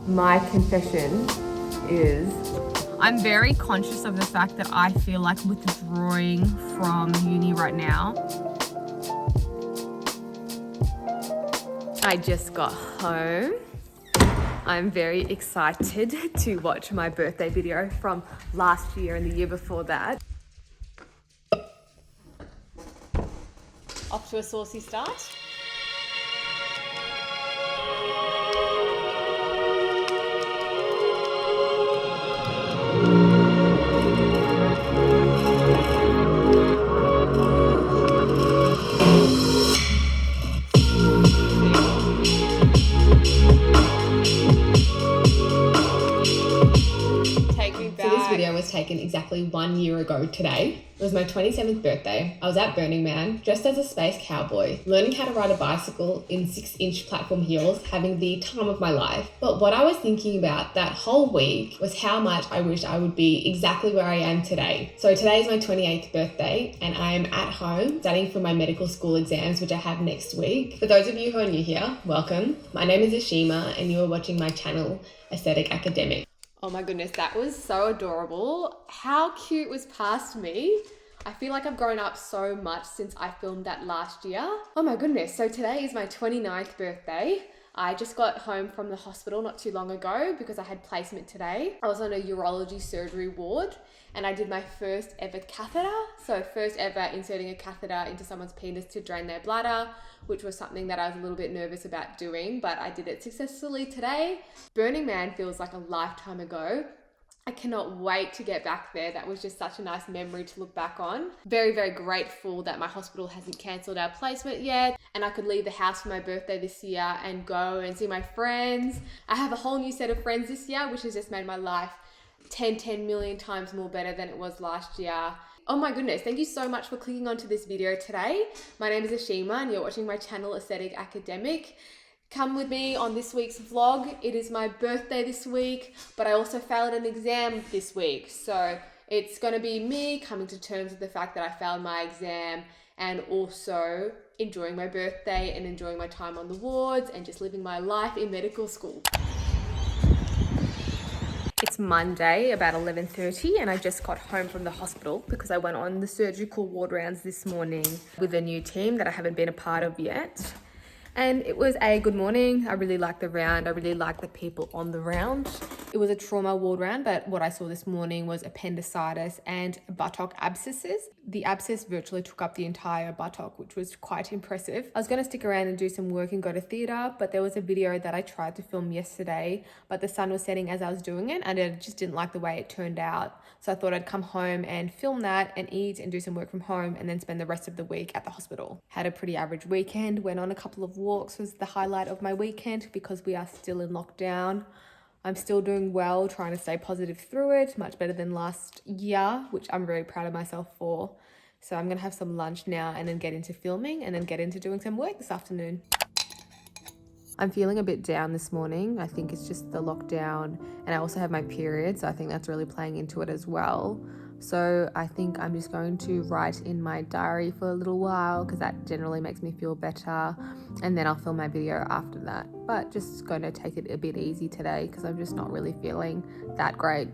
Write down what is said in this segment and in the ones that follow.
My confession is I'm very conscious of the fact that I feel like withdrawing from uni right now. I just got home. I'm very excited to watch my birthday video from last year and the year before that. Off to a saucy start. So this video was taken exactly 1 year ago today. It was my 27th birthday. I was at Burning Man, dressed as a space cowboy, learning how to ride a bicycle in 6-inch platform heels, having the time of my life. But what I was thinking about that whole week was how much I wished I would be exactly where I am today. So today is my 28th birthday and I am at home studying for my medical school exams, which I have next week. For those of you who are new here, welcome. My name is Ashima and you are watching my channel, Aesthetic Academic. Oh my goodness, that was so adorable. How cute was past me? I feel like I've grown up so much since I filmed that last year. Oh my goodness, so today is my 29th birthday. I just got home from the hospital not too long ago because I had placement today. I was on a urology surgery ward and I did my first ever catheter. So first ever inserting a catheter into someone's penis to drain their bladder, which was something that I was a little bit nervous about doing, but I did it successfully today. Burning Man feels like a lifetime ago. I cannot wait to get back there. That was just such a nice memory to look back on. Very, very grateful that my hospital hasn't cancelled our placement yet and I could leave the house for my birthday this year and go and see my friends. I have a whole new set of friends this year, which has just made my life 10 million times more better than it was last year. Oh my goodness, thank you so much for clicking onto this video today. My name is Ashima and you're watching my channel Aesthetic Academic. Come with me on this week's vlog. It is my birthday this week, but I also failed an exam this week. So it's gonna be me coming to terms with the fact that I failed my exam and also enjoying my birthday and enjoying my time on the wards and just living my life in medical school. It's Monday, about 11:30, and I just got home from the hospital because I went on the surgical ward rounds this morning with a new team that I haven't been a part of yet. And it was a good morning. I really liked the round. I really liked the people on the round. It was a trauma ward round, but what I saw this morning was appendicitis and buttock abscesses. The abscess virtually took up the entire buttock, which was quite impressive. I was going to stick around and do some work and go to theatre, but there was a video that I tried to film yesterday, but the sun was setting as I was doing it, and I just didn't like the way it turned out. So I thought I'd come home and film that and eat and do some work from home and then spend the rest of the week at the hospital. Had a pretty average weekend, went on a couple of walks, was the highlight of my weekend because we are still in lockdown. I'm still doing well, trying to stay positive through it, much better than last year, which I'm very proud of myself for. So I'm gonna have some lunch now and then get into filming and then get into doing some work this afternoon. I'm feeling a bit down this morning. I think it's just the lockdown and I also have my period, so I think that's really playing into it as well. So I think I'm just going to write in my diary for a little while because that generally makes me feel better, and then I'll film my video after that. But just going to take it a bit easy today because I'm just not really feeling that great.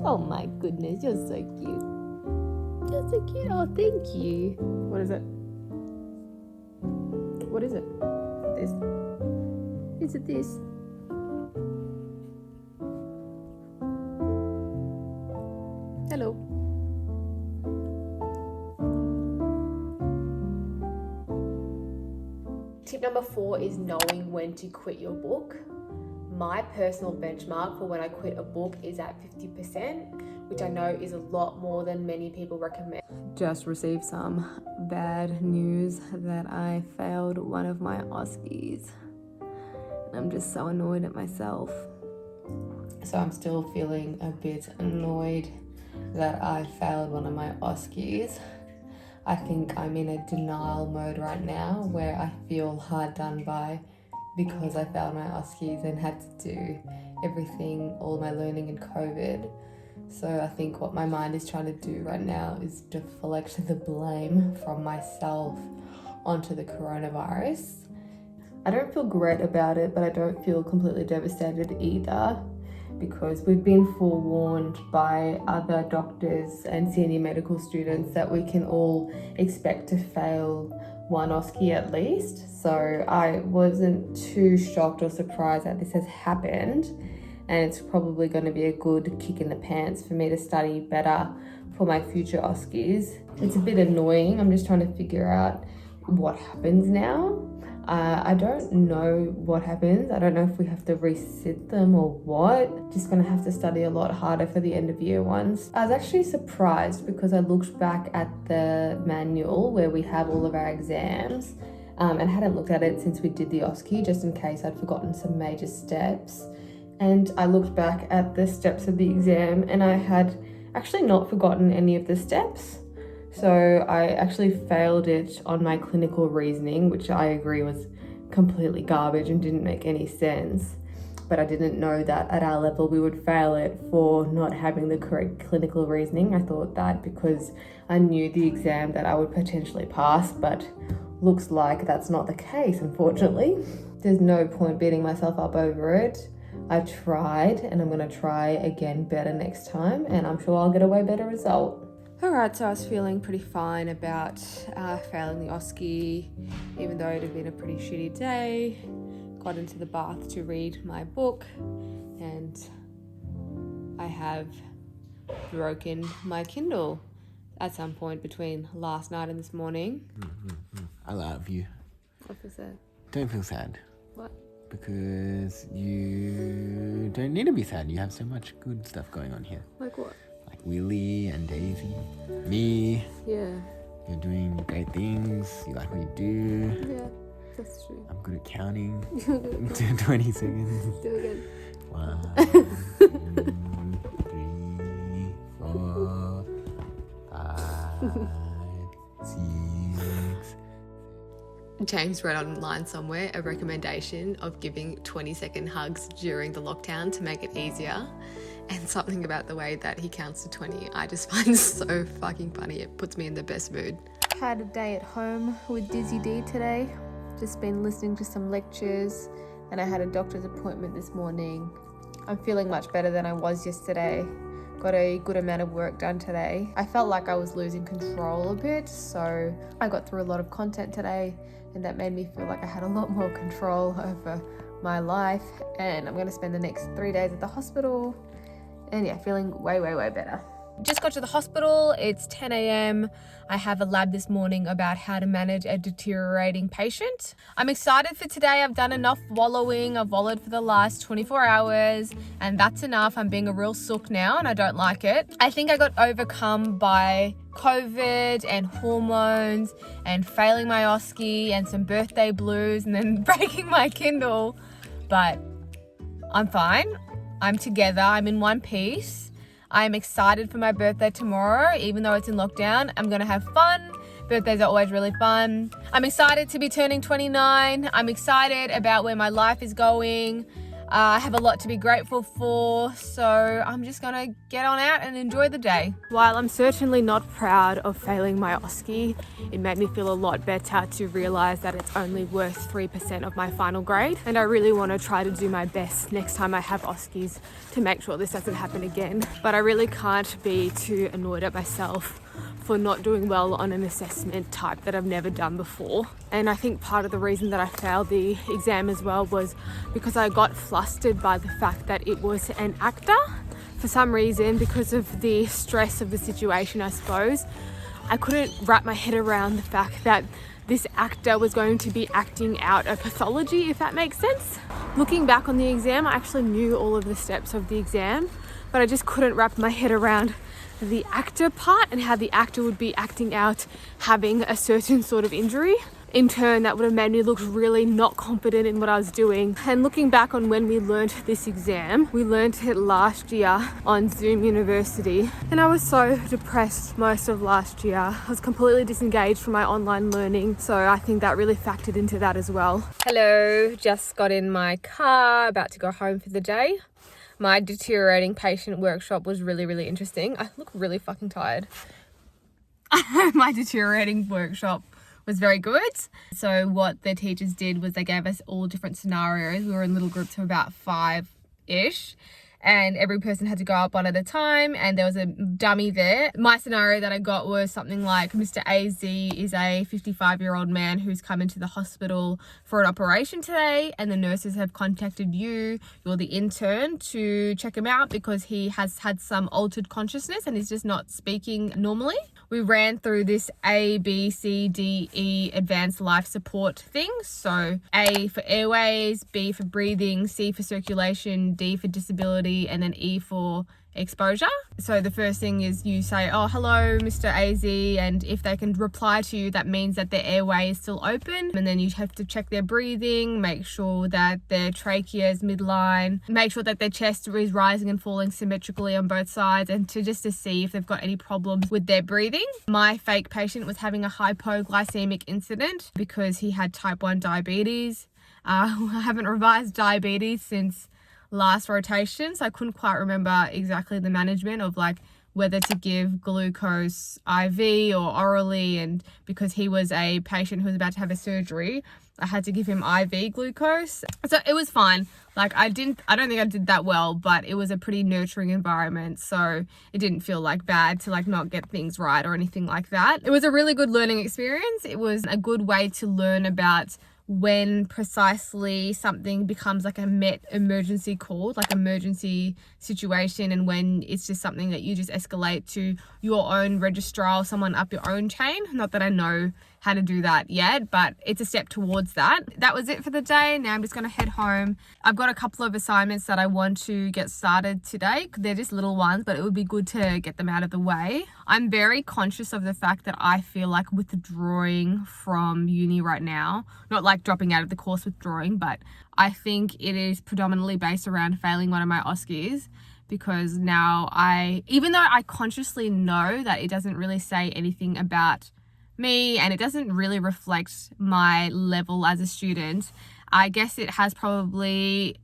Oh my goodness, you're so cute. You're so cute. Oh, thank you. What is it? What is it? This? Is it this? Hello. Tip number 4 is knowing when to quit your book. My personal benchmark for when I quit a book is at 50%, which I know is a lot more than many people recommend. Just received some bad news that I failed one of my OSCEs. And I'm just so annoyed at myself. So I'm still feeling a bit annoyed that I failed one of my OSCEs. I think I'm in a denial mode right now where I feel hard done by because I failed my OSCEs and had to do everything, all my learning in COVID. So I think what my mind is trying to do right now is deflect the blame from myself onto the coronavirus. I don't feel great about it, but I don't feel completely devastated either, because we've been forewarned by other doctors and senior medical students that we can all expect to fail one OSCE at least. So I wasn't too shocked or surprised that this has happened, and it's probably going to be a good kick in the pants for me to study better for my future OSCEs. It's a bit annoying. I'm just trying to figure out what happens now. I don't know what happens. I don't know if we have to resit them or what. Just gonna have to study a lot harder for the end of year ones. I was actually surprised because I looked back at the manual where we have all of our exams and hadn't looked at it since we did the OSCE, just in case I'd forgotten some major steps. And I looked back at the steps of the exam and I had actually not forgotten any of the steps. So I actually failed it on my clinical reasoning, which I agree was completely garbage and didn't make any sense. But I didn't know that at our level we would fail it for not having the correct clinical reasoning. I thought that because I knew the exam that I would potentially pass, but looks like that's not the case, unfortunately. There's no point beating myself up over it. I tried, and I'm gonna try again better next time, and I'm sure I'll get a way better result. Alright, so I was feeling pretty fine about failing the OSCE, even though it had been a pretty shitty day. Got into the bath to read my book, and I have broken my Kindle at some point between last night and this morning. I love you. What was that? Don't feel sad. What? Because you don't need to be sad. You have so much good stuff going on here. Like what? Like Willie and Daisy. Me. Yeah. You're doing great things. You like what you do. Yeah, that's true. I'm good at counting. You're good at 20 seconds. Do it again. 1, 2, 3, 4, 5, 6. James read online somewhere a recommendation of giving 20-second hugs during the lockdown to make it easier. And something about the way that he counts to 20, I just find so fucking funny. It puts me in the best mood. Had a day at home with Dizzy D today. Just been listening to some lectures, and I had a doctor's appointment this morning. I'm feeling much better than I was yesterday. Got a good amount of work done today. I felt like I was losing control a bit, so I got through a lot of content today, and that made me feel like I had a lot more control over my life. And I'm going to spend the next 3 days at the hospital. And yeah, feeling way better. Just got to the hospital. It's 10 a.m. I have a lab this morning about how to manage a deteriorating patient. I'm excited for today. I've done enough wallowing. I've wallowed for the last 24 hours and that's enough. I'm being a real sook now and I don't like it. I think I got overcome by COVID and hormones and failing my OSCE and some birthday blues and then breaking my Kindle. But I'm fine. I'm together. I'm in one piece. I'm excited for my birthday tomorrow, even though it's in lockdown. I'm going to have fun. Birthdays are always really fun. I'm excited to be turning 29. I'm excited about where my life is going. I have a lot to be grateful for, so I'm just going to get on out and enjoy the day. While I'm certainly not proud of failing my OSCE, it made me feel a lot better to realise that it's only worth 3% of my final grade, and I really want to try to do my best next time I have OSCEs to make sure this doesn't happen again. But I really can't be too annoyed at myself for not doing well on an assessment type that I've never done before. And I think part of the reason that I failed the exam as well was because I got flustered by the fact that it was an actor. For some reason, because of the stress of the situation, I suppose, I couldn't wrap my head around the fact that this actor was going to be acting out a pathology, if that makes sense. Looking back on the exam, I actually knew all of the steps of the exam, but I just couldn't wrap my head around the actor part and how the actor would be acting out having a certain sort of injury. In turn, that would have made me look really not confident in what I was doing. And looking back on when we learnt this exam, we learnt it last year on Zoom University. And I was so depressed most of last year. I was completely disengaged from my online learning. So I think that really factored into that as well. Hello, just got in my car, about to go home for the day. My deteriorating patient workshop was really interesting. I look really fucking tired. My deteriorating workshop was very good. So what the teachers did was they gave us all different scenarios. We were in little groups of about 5-ish. And every person had to go up one at a time, and there was a dummy there. My scenario that I got was something like, Mr. AZ is a 55-year-old man who's come into the hospital for an operation today, and the nurses have contacted you, you're the intern, to check him out because he has had some altered consciousness and he's just not speaking normally. We ran through this A, B, C, D, E advanced life support thing. So A for airways, B for breathing, C for circulation, D for disability, and then E for exposure. So the first thing is you say, oh, hello, Mr. AZ, and if they can reply to you, that means that their airway is still open. And then you have to check their breathing, make sure that their trachea is midline, make sure that their chest is rising and falling symmetrically on both sides, and to see if they've got any problems with their breathing. My fake patient was having a hypoglycemic incident because he had type 1 diabetes. I haven't revised diabetes since last rotation, so I couldn't quite remember exactly the management of like whether to give glucose IV or orally, and because he was a patient who was about to have a surgery, I had to give him IV glucose. So it was fine. Like I don't think I did that well, but it was a pretty nurturing environment, so it didn't feel like bad to like not get things right or anything like that. It was a really good learning experience. It was a good way to learn about when precisely something becomes like a MET emergency call, like emergency situation, and when it's just something that you just escalate to your own registrar or someone up your own chain. Not that I know how to do that yet, but it's a step towards that. That was it for the day. Now I'm just going to head home. I've got a couple of assignments that I want to get started today. They're just little ones, but it would be good to get them out of the way. I'm very conscious of the fact that I feel like withdrawing from uni right now, not like dropping out of the course withdrawing, but I think it is predominantly based around failing one of my OSCEs, because now even though I consciously know that it doesn't really say anything about me and it doesn't really reflect my level as a student, I guess it has probably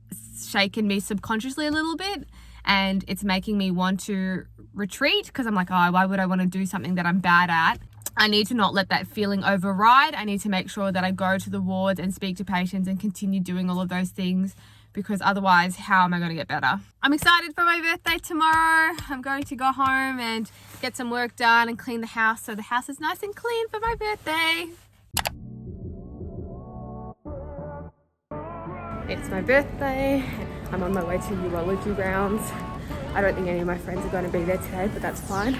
shaken me subconsciously a little bit, and it's making me want to retreat because I'm like, oh, why would I want to do something that I'm bad at? I need to not let that feeling override. I need to make sure that I go to the wards and speak to patients and continue doing all of those things, because otherwise, how am I going to get better? I'm excited for my birthday tomorrow. I'm going to go home and get some work done and clean the house so the house is nice and clean for my birthday. It's my birthday. I'm on my way to urology rounds. I don't think any of my friends are going to be there today, but that's fine.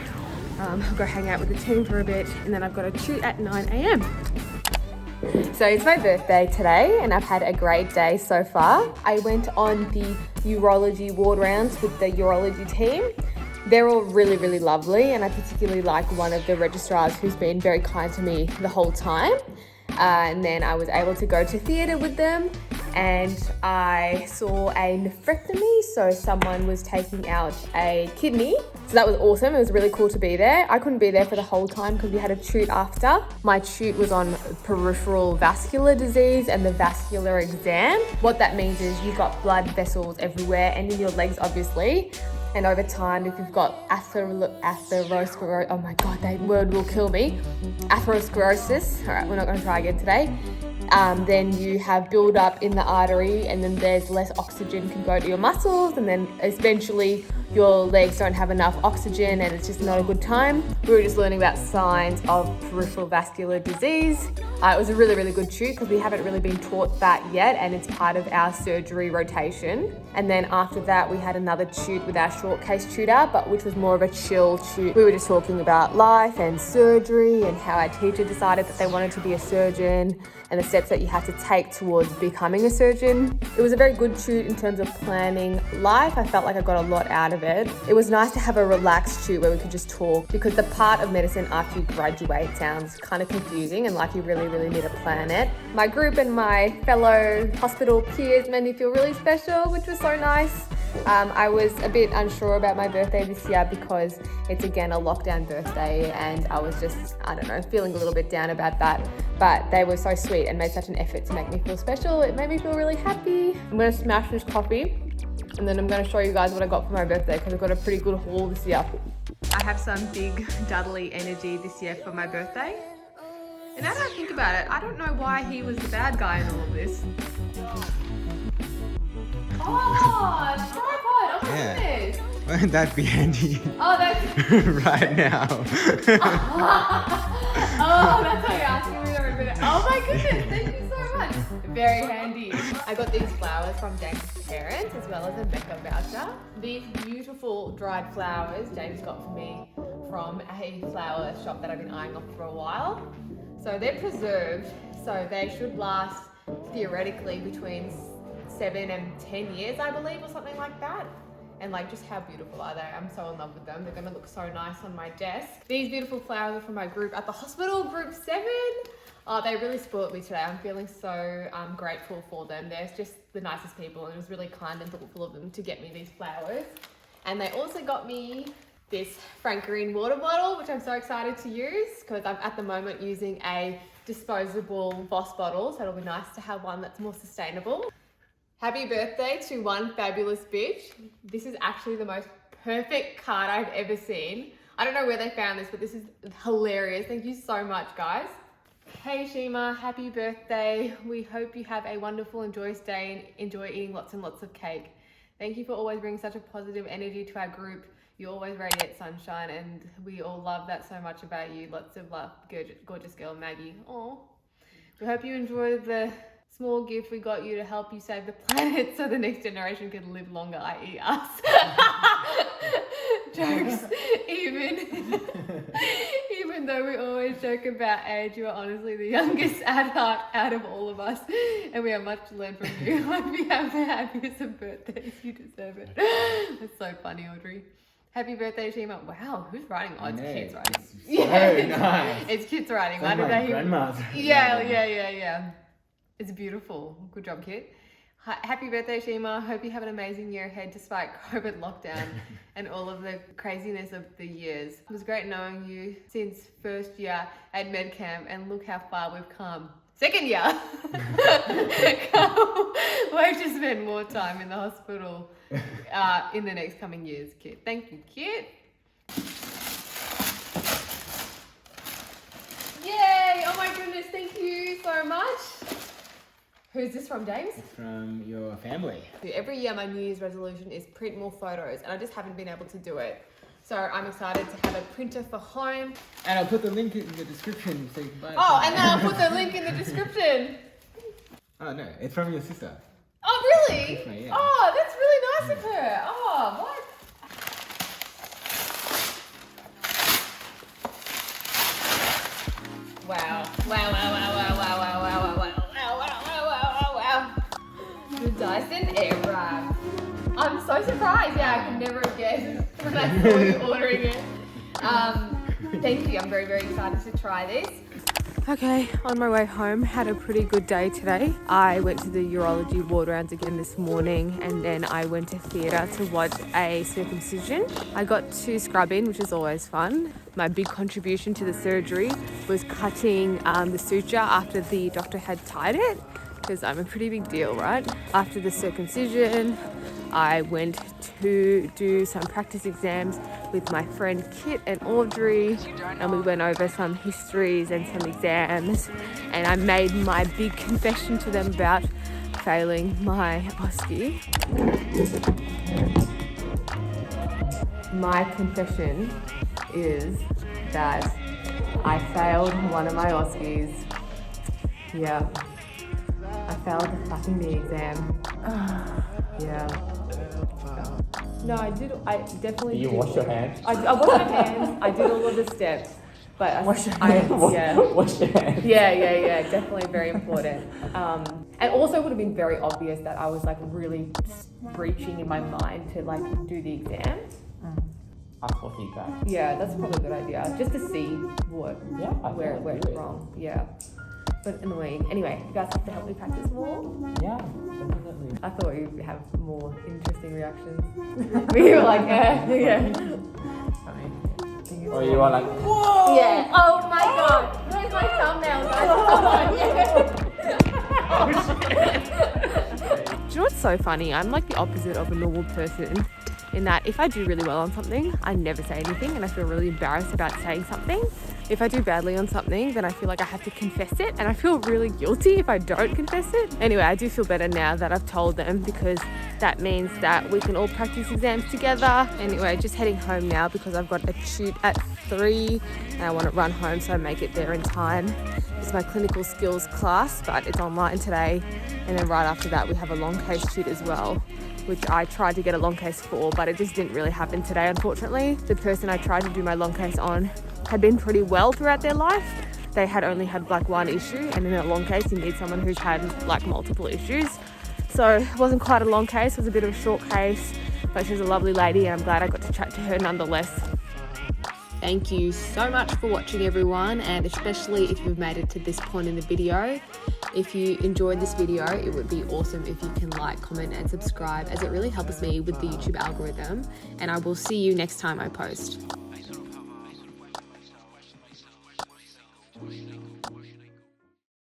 I'll go hang out with the team for a bit, and then I've got a shoot at 9 a.m. So it's my birthday today, and I've had a great day so far. I went on the urology ward rounds with the urology team. They're all really, really lovely, and I particularly like one of the registrars who's been very kind to me the whole time. And then I was able to go to theatre with them, and I saw a nephrectomy, so someone was taking out a kidney. So that was awesome. It was really cool to be there. I couldn't be there for the whole time because we had a shoot after. My shoot was on peripheral vascular disease and the vascular exam. What that means is you've got blood vessels everywhere and in your legs, obviously. And over time, if you've got atherosclerosis, oh my God, that word will kill me. Atherosclerosis, all right, we're not gonna try again today. Then you have build-up in the artery, and then there's less oxygen can go to your muscles, and then eventually your legs don't have enough oxygen and it's just not a good time. We were just learning about signs of peripheral vascular disease. It was a really, really good shoot because we haven't really been taught that yet, and it's part of our surgery rotation. And then after that, we had another shoot with our short case tutor, but which was more of a chill shoot. We were just talking about life and surgery and how our teacher decided that they wanted to be a surgeon and the steps that you have to take towards becoming a surgeon. It was a very good shoot in terms of planning life. I felt like I got a lot out of it. It was nice to have a relaxed shoot where we could just talk, because the part of medicine after you graduate sounds kind of confusing and like you really, really need to plan it. My group and my fellow hospital peers made me feel really special, which was so nice. I was a bit unsure about my birthday this year because it's again a lockdown birthday, and I was just, I don't know, feeling a little bit down about that. But they were so sweet and made such an effort to make me feel special. It made me feel really happy. I'm gonna smash this coffee, and then I'm gonna show you guys what I got for my birthday, because I've got a pretty good haul this year. I have some big Dudley energy this year for my birthday. And now that I think about it, I don't know why he was the bad guy in all of this. Oh, tripod! Oh my goodness! Wouldn't that be handy? Oh, that's... right now. Oh, that's why you're asking me to remember that. Oh my goodness, thank you so much. Very handy. I got these flowers from James' parents as well as a Mecca voucher. These beautiful dried flowers James got for me from a flower shop that I've been eyeing off for a while. So they're preserved, so they should last theoretically between 7 and 10 years, I believe, or something like that. And like, just how beautiful are they? I'm so in love with them. They're gonna look so nice on my desk. These beautiful flowers are from my group at the hospital, group 7. Oh, they really spoiled me today. I'm feeling so grateful for them. They're just the nicest people, and it was really kind and thoughtful of them to get me these flowers. And they also got me this Frank Green water bottle, which I'm so excited to use because I'm at the moment using a disposable Voss bottle, so it'll be nice to have one that's more sustainable. Happy birthday to one fabulous bitch. This is actually the most perfect card I've ever seen. I don't know where they found this, but this is hilarious. Thank you so much, guys. Hey Shima, happy birthday. We hope you have a wonderful and joyous day and enjoy eating lots and lots of cake. Thank you for always bringing such a positive energy to our group. You always radiate sunshine, and we all love that so much about you. Lots of love, gorgeous girl Maggie. Oh, we hope you enjoy the small gift we got you to help you save the planet so the next generation can live longer, i.e. us. Jokes. Even though we always joke about age, you are honestly the youngest at heart out of all of us, and we have much to learn from you. Hope you have the happiest of birthdays. You deserve it. That's so funny, Audrey. Happy birthday, Shima. Wow, who's writing? Oh, it's kids writing. So nice. It's kids writing. Why did they grandma's? Yeah. It's beautiful. Good job, kid. Happy birthday, Shima. Hope you have an amazing year ahead despite COVID lockdown and all of the craziness of the years. It was great knowing you since first year at med camp, and look how far we've come. Second year. Can't wait to spend more time in the hospital in the next coming years, kid. Thank you, kid. Yay! Oh my goodness, thank you so much. Who's this from, James? It's from your family. Every year my New Year's resolution is print more photos, and I just haven't been able to do it. So I'm excited to have a printer for home. And I'll put the link in the description so you can buy it. Oh, and then I'll put the link in the description. Oh no, it's from your sister. Oh, really? Yeah. Oh, that's really nice of her. Oh, what? Wow. The Dyson Airwrap. I'm so surprised. Yeah, I could never have guessed when I saw you ordering it. Thank you. I'm very, very excited to try this. Okay, on my way home, had a pretty good day today. I went to the urology ward rounds again this morning, and then I went to theatre to watch a circumcision. I got to scrub in, which is always fun. My big contribution to the surgery was cutting the suture after the doctor had tied it, because I'm a pretty big deal, right? After the circumcision, I went to do some practice exams with my friend Kit and Audrey, and we went over some histories and some exams, and I made my big confession to them about failing my OSCE. My confession is that I failed one of my OSCEs. Yeah. I failed the fucking knee exam. Yeah. No, I definitely Did you wash your hands? I washed my hands. I did all of the steps. But Wash your hands. Yeah, definitely very important. And also it would have been very obvious that I was like really reaching in my mind to like do the exam. Ask for feedback. Yeah, that's probably a good idea. Just to see where it's it. wrong. Yeah. But annoying. Anyway, you guys have to help me practice more. Yeah, definitely. I thought you'd have more interesting reactions. We were like, yeah. Or you are like, whoa! Yeah. Oh my god. Where's my thumbnail, guys? Do you know what's so funny? I'm like the opposite of a normal person. in that if I do really well on something, I never say anything and I feel really embarrassed about saying something. If I do badly on something, then I feel like I have to confess it, and I feel really guilty if I don't confess it. Anyway, I do feel better now that I've told them, because that means that we can all practice exams together. Anyway, just heading home now because I've got a shoot at 3 and I want to run home so I make it there in time. It's my clinical skills class, but it's online today, and then right after that we have a long case shoot as well, which I tried to get a long case for, but it just didn't really happen today, unfortunately. The person I tried to do my long case on had been pretty well throughout their life. They had only had like one issue, and in a long case you need someone who's had like multiple issues. So it wasn't quite a long case, it was a bit of a short case, but she was a lovely lady and I'm glad I got to chat to her nonetheless. Thank you so much for watching, everyone, and especially if you've made it to this point in the video. If you enjoyed this video, it would be awesome if you can like, comment and subscribe, as it really helps me with the YouTube algorithm, and I will see you next time I post.